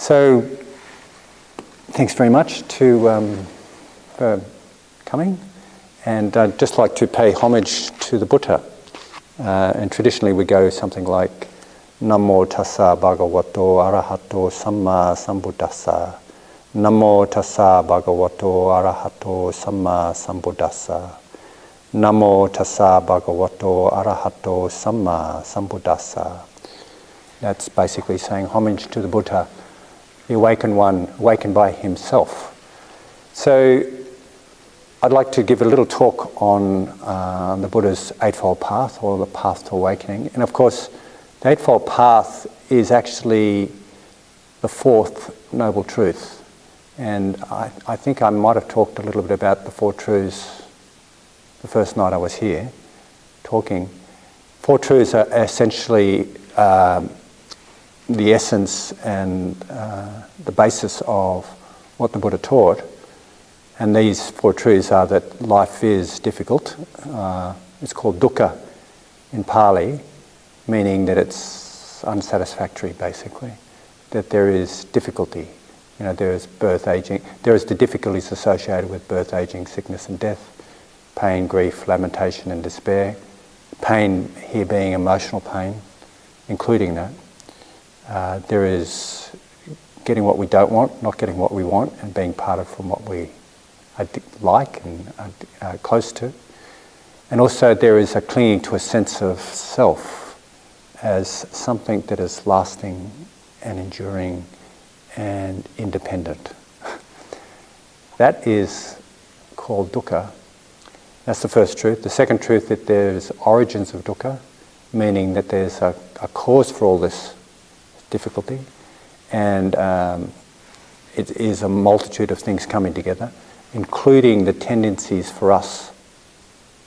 So, thanks very much for coming, and I'd just like to pay homage to the Buddha. And traditionally we go something like Namo tassa bhagavato arahato samma sambuddhassa. Namo tassa bhagavato arahato samma sambuddhassa. Namo tassa bhagavato arahato samma sambuddhassa. That's basically saying homage to the Buddha, the awakened one, awakened by himself. So I'd like to give a little talk on the Buddha's Eightfold Path, or the Path to Awakening. And of course, the Eightfold Path is actually the fourth Noble Truth. And I think I might have talked a little bit about the Four Truths the first night I was here talking. Four Truths are essentially the essence and the basis of what the Buddha taught. And these four truths are that life is difficult. It's called dukkha in Pali, meaning that it's unsatisfactory, basically. That there is difficulty. You know, there is birth, aging. There is the difficulties associated with birth, aging, sickness and death, pain, grief, lamentation and despair. Pain here being emotional pain, including that. There is getting what we don't want, not getting what we want, and being parted from what we like and are close to. And also there is a clinging to a sense of self as something that is lasting and enduring and independent. That is called dukkha. That's the first truth. The second truth, that there's origins of dukkha, meaning that there's a cause for all this difficulty, and it is a multitude of things coming together, including the tendencies for us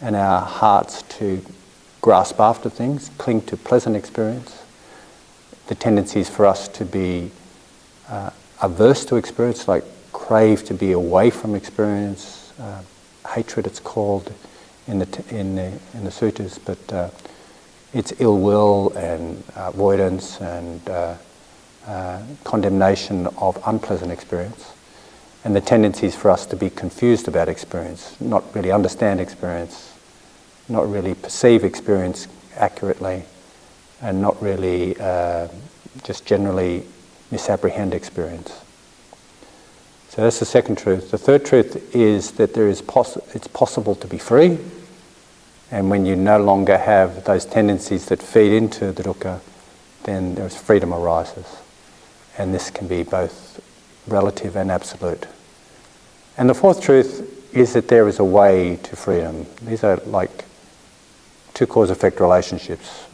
and our hearts to grasp after things, cling to pleasant experience, the tendencies for us to be averse to experience, like crave to be away from experience, hatred it's called in the sutras, but it's ill will and avoidance and condemnation of unpleasant experience. And the tendencies for us to be confused about experience, not really understand experience, not really perceive experience accurately, and not really just generally misapprehend experience. So that's the second truth. The third truth is that it's possible to be free, and when you no longer have those tendencies that feed into the dukkha, then there's freedom arises. And this can be both relative and absolute. And the fourth truth is that there is a way to freedom. These are like two cause-effect relationships.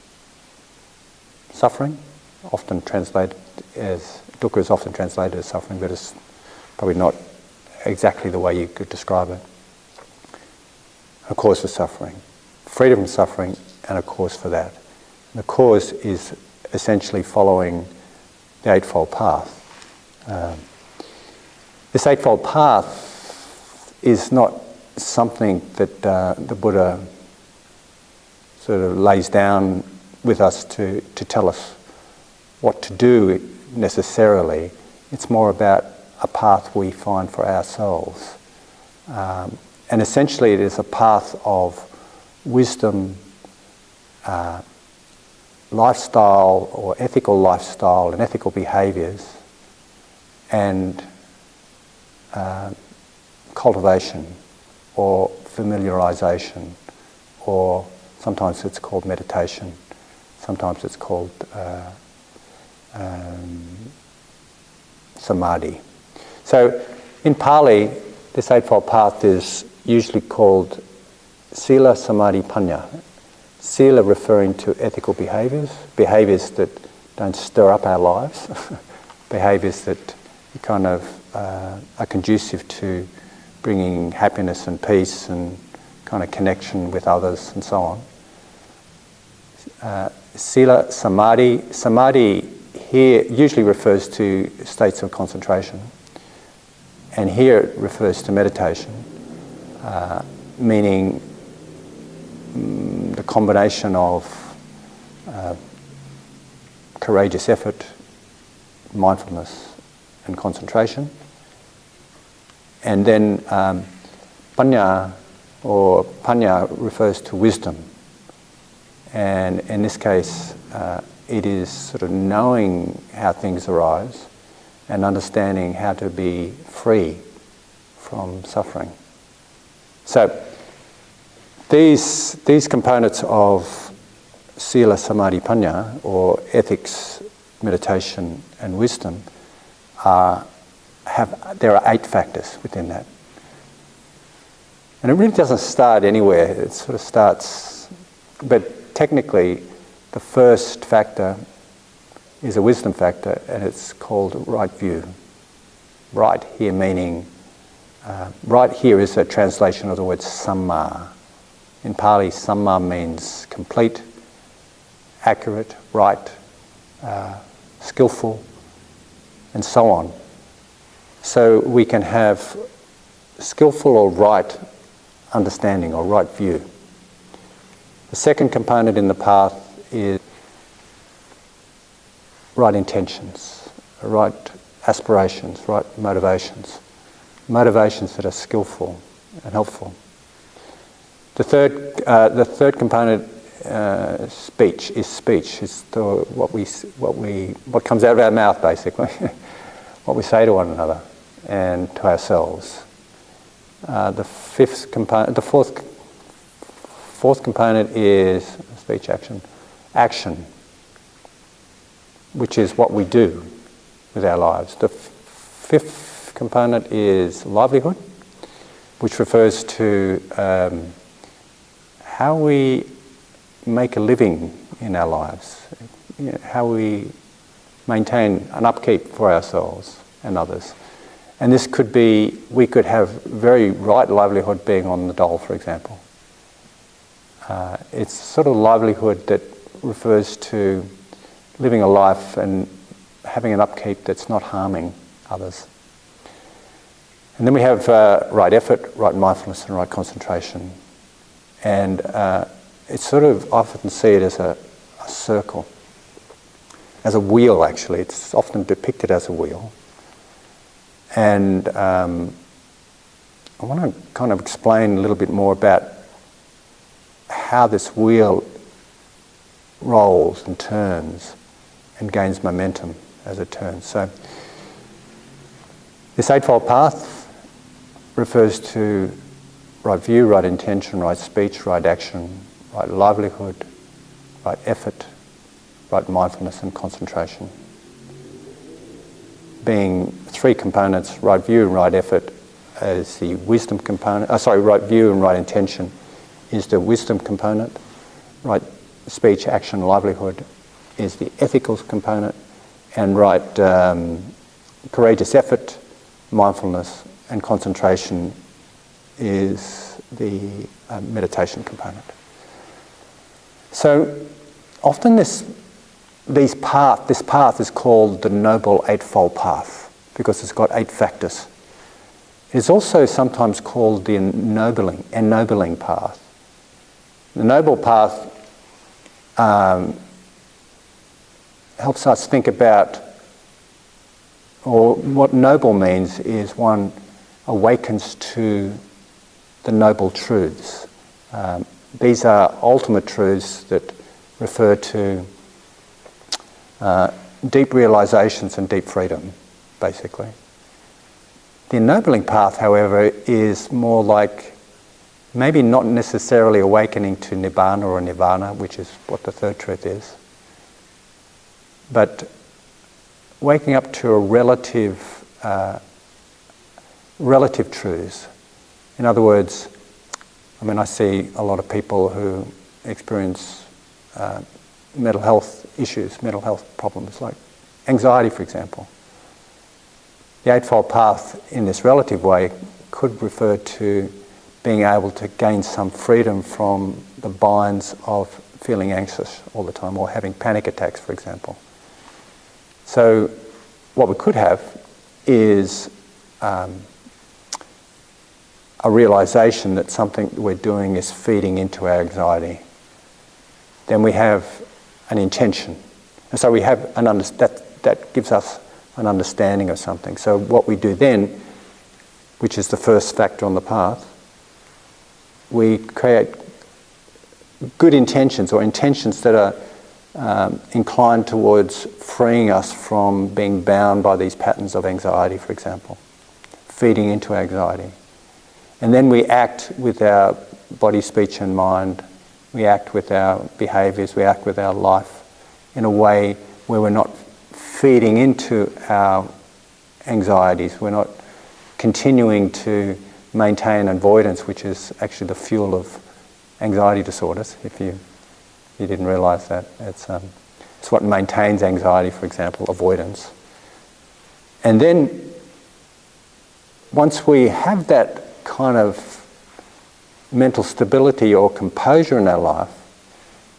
Suffering, often translated as, dukkha is often translated as suffering, but it's probably not exactly the way you could describe it. A cause for suffering. Freedom from suffering, and a cause for that. And the cause is essentially following the Eightfold Path. This Eightfold Path is not something that the Buddha sort of lays down with us to tell us what to do necessarily. It's more about a path we find for ourselves. And essentially it is a path of wisdom, lifestyle or ethical lifestyle and ethical behaviours, and cultivation or familiarisation, or sometimes it's called meditation, sometimes it's called samadhi. So in Pali, this Eightfold Path is usually called Sila, Samadhi, Panya. Sila referring to ethical behaviours, behaviours that don't stir up our lives, behaviours that kind of are conducive to bringing happiness and peace and kind of connection with others and so on. Sila, Samadhi. Samadhi here usually refers to states of concentration, and here it refers to meditation, meaning the combination of courageous effort, mindfulness, and concentration. And then panya refers to wisdom. And in this case, it is sort of knowing how things arise and understanding how to be free from suffering. So these components of sila, samadhi, panya, or ethics, meditation, and wisdom, there are 8 factors within that. And it really doesn't start anywhere. It sort of starts, but technically, the first factor is a wisdom factor, and it's called right view. Right here meaning, right here is a translation of the word samma. In Pali, samma means complete, accurate, right, skillful, and so on. So we can have skillful or right understanding or right view. The second component in the path is right intentions, right aspirations, right motivations that are skillful and helpful. The third component, speech. It's what comes out of our mouth, basically, what we say to one another and to ourselves. The fourth component is speech, action, which is what we do with our lives. The fifth component is livelihood, which refers to how we make a living in our lives, how we maintain an upkeep for ourselves and others. And this could be, we could have very right livelihood being on the dole, for example. It's sort of livelihood that refers to living a life and having an upkeep that's not harming others. And then we have right effort, right mindfulness, and right concentration. And it's sort of, I often see it as a circle, as a wheel actually. It's often depicted as a wheel. And I want to kind of explain a little bit more about how this wheel rolls and turns and gains momentum as it turns. So this Eightfold Path refers to right view, right intention, right speech, right action, right livelihood, right effort, right mindfulness and concentration. Being 3 components, right view and right effort as the wisdom component, right view and right intention is the wisdom component, right speech, action, livelihood is the ethical component, and right courageous effort, mindfulness and concentration is the meditation component. So often this path is called the Noble Eightfold Path because it's got 8 factors. It is also sometimes called the ennobling path. The Noble Path helps us think about, or what noble means is one awakens to the noble truths. These are ultimate truths that refer to deep realizations and deep freedom, basically. The ennobling path, however, is more like maybe not necessarily awakening to nibbana or nirvana, which is what the third truth is, but waking up to a relative truths. In other words, I see a lot of people who experience mental health issues, mental health problems, like anxiety, for example. The Eightfold Path, in this relative way, could refer to being able to gain some freedom from the binds of feeling anxious all the time or having panic attacks, for example. So what we could have is a realization that something we're doing is feeding into our anxiety. Then we have an intention. And so we have that gives us an understanding of something. So what we do then, which is the first factor on the path, we create good intentions, or intentions that are inclined towards freeing us from being bound by these patterns of anxiety, for example, feeding into anxiety. And then we act with our body, speech and mind. We act with our behaviours, we act with our life in a way where we're not feeding into our anxieties. We're not continuing to maintain avoidance, which is actually the fuel of anxiety disorders, if you didn't realise that. It's what maintains anxiety, for example, avoidance. And then once we have that kind of mental stability or composure in our life,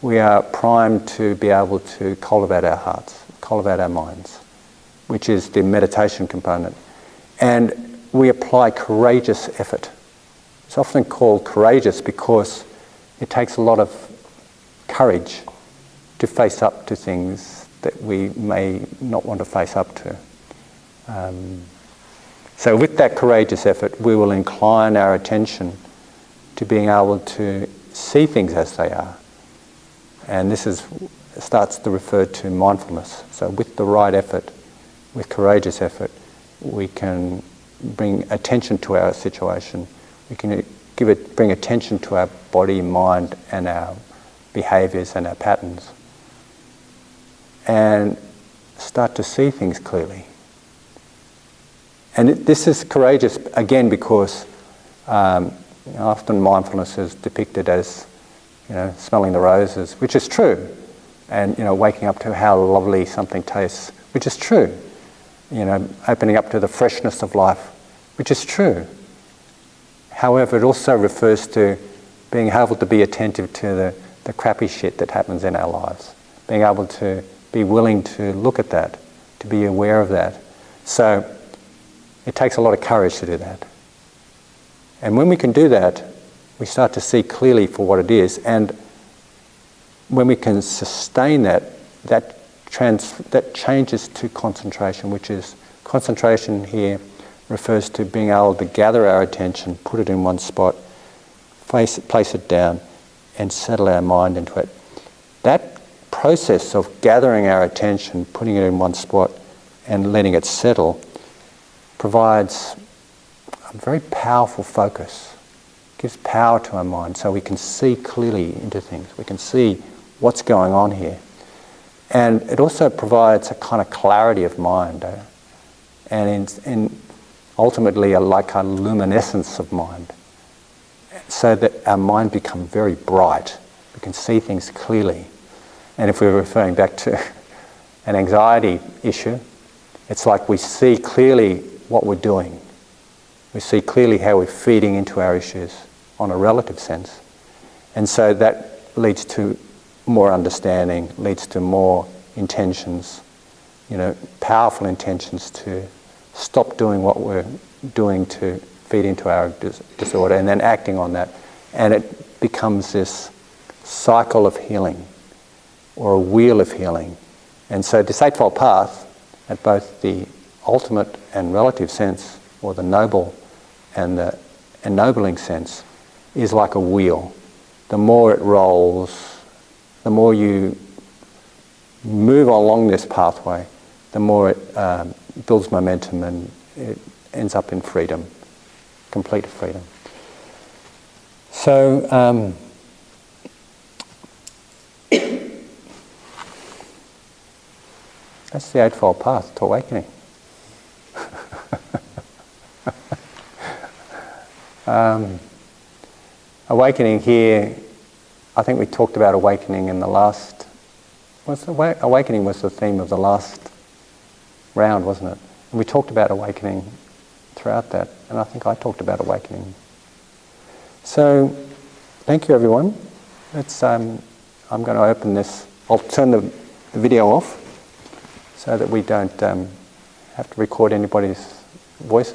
we are primed to be able to cultivate our hearts, cultivate our minds, which is the meditation component. And we apply courageous effort. It's often called courageous because it takes a lot of courage to face up to things that we may not want to face up to. So with that courageous effort, we will incline our attention to being able to see things as they are. And this starts to refer to mindfulness. So with the right effort, with courageous effort, we can bring attention to our situation. We can bring attention to our body, mind, and our behaviours and our patterns, and start to see things clearly. And this is courageous, again, because often mindfulness is depicted as, smelling the roses, which is true, and waking up to how lovely something tastes, which is true. Opening up to the freshness of life, which is true. However, it also refers to being able to be attentive to the crappy shit that happens in our lives, being able to be willing to look at that, to be aware of that. So it takes a lot of courage to do that. And when we can do that, we start to see clearly for what it is. And when we can sustain that changes to concentration, which is, concentration here refers to being able to gather our attention, put it in one spot, place it down, and settle our mind into it. That process of gathering our attention, putting it in one spot, and letting it settle provides a very powerful focus. It gives power to our mind so we can see clearly into things. We can see what's going on here. And it also provides a kind of clarity of mind, and ultimately like a luminescence of mind, so that our mind becomes very bright. We can see things clearly. And if we're referring back to an anxiety issue, it's like we see clearly what we're doing. We see clearly how we're feeding into our issues on a relative sense. And so that leads to more understanding, leads to more intentions, powerful intentions to stop doing what we're doing to feed into our disorder, and then acting on that. And it becomes this cycle of healing, or a wheel of healing. And so this Eightfold Path, at both the ultimate and relative sense, or the noble and the ennobling sense, is like a wheel. The more it rolls, the more you move along this pathway, the more it builds momentum, and it ends up in freedom, complete freedom. So that's the Eightfold Path to awakening. Awakening here, I think we talked about awakening in the last... awakening was the theme of the last round, wasn't it? And we talked about awakening throughout that, and I think I talked about awakening. So, thank you everyone. I'm going to open this. I'll turn the video off so that we don't have to record anybody's voice.